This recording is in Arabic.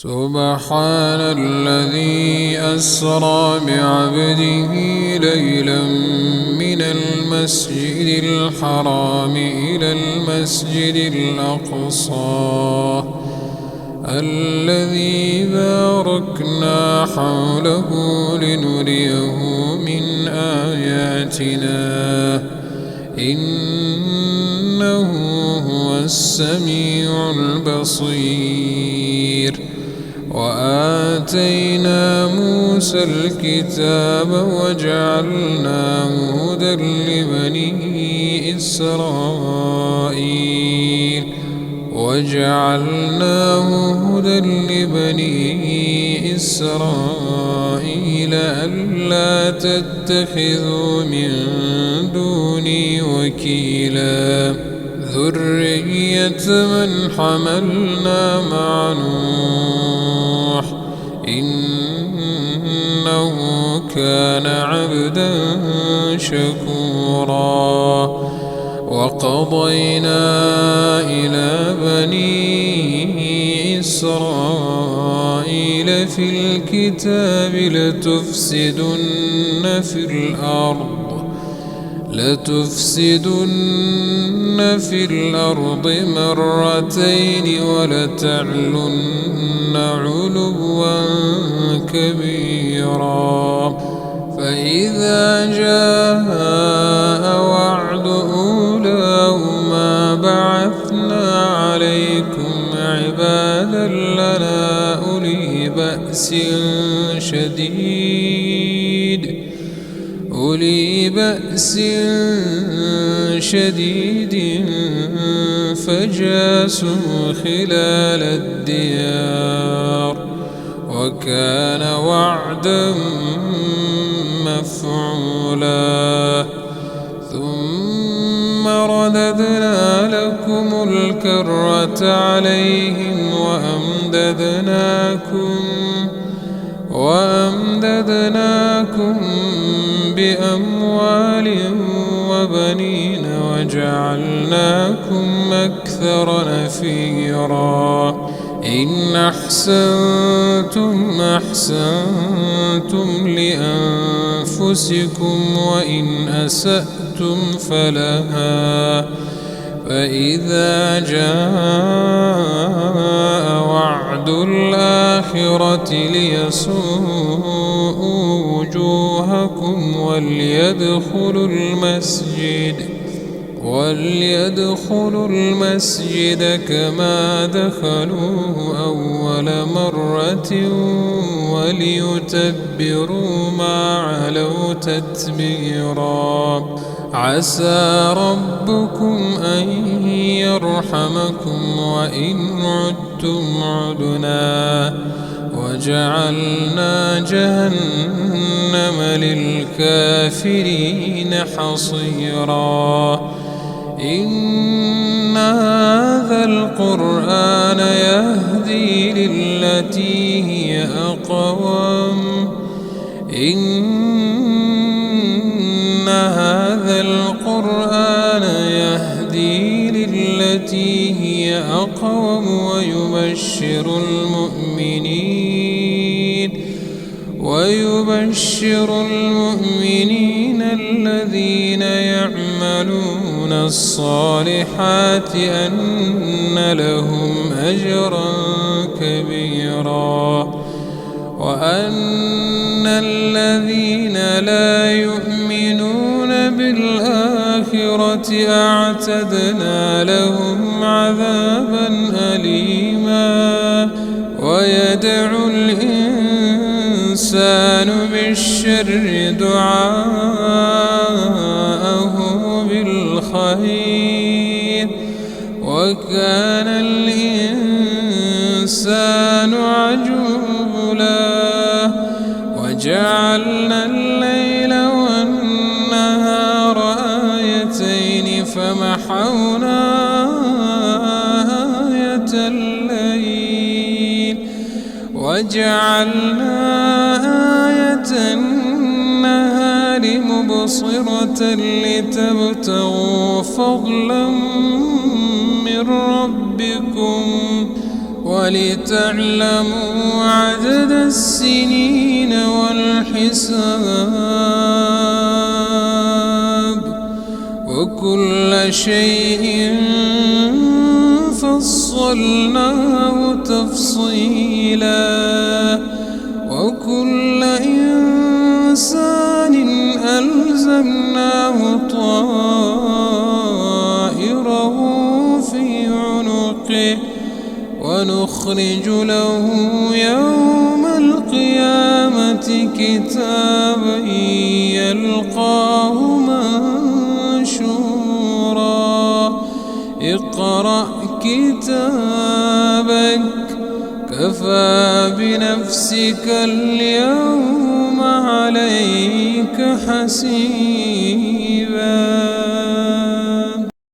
سبحان الذي أسرى بعبده ليلا من المسجد الحرام إلى المسجد الأقصى الذي باركنا حوله لنريه من آياتنا إنه هو السميع البصير. وآتينا موسى الكتاب وجعلناه هدى لبني إسرائيل ألا تتخذوا من دوني وكيلا ذرية من حملنا مع نوح إنه كان عبدا شكورا. وقضينا إلى بني إسرائيل في الكتاب لتفسدن في الأرض مرتين ولتعلن علوا كبيرا. فإذا جاء وعد أولاهما بعثنا عليكم عبادا لنا أولي بأس شديد فجاسوا خلال الديار وكان وعدا مفعولا. ثم رددنا لكم الكرة عليهم وأمددناكم بأموال وبنين وجعلناكم أكثر نفيرا. إن أحسنتم لأنفسكم وإن أسأتم فلها. فإذا جاء وعد الآخرة ليسوءوا وجوهكم وليدخلوا المسجد كما دخلوه أول مرة وليتبروا ما علوا تتبيرا. عسى ربكم أن يرحمكم وإن عدتم عدنا وجعلنا جهنم للكافرين حصيرا. إن هذا القرآن يهدي للتي هي أقوم ويبشر المؤمنين الذين يعملون الصالحات أن لهم أجرا كبيرا. وأن الذين لا يؤمنون بالآخرة أعتدنا لهم عذابا أليما. ويدعو الإنسان بالشر دعاءه بالخير وكان الإنسان عجولا. وجعلنا الليل والنهار آيتين فمحونا آية الليل وجعلنا آية النهار مبصرة لتبتغوا فضلا من ربكم ولتعلموا عدد السنين والحساب وكل شيء فصلناه تفصيلا وكل إنسان ألزمناه طائره في عنقه ونخرج له يوم القيامة كتابا يلقاه منشورا اقرأ كتابك كفى بنفسك اليوم عليك حسيبا.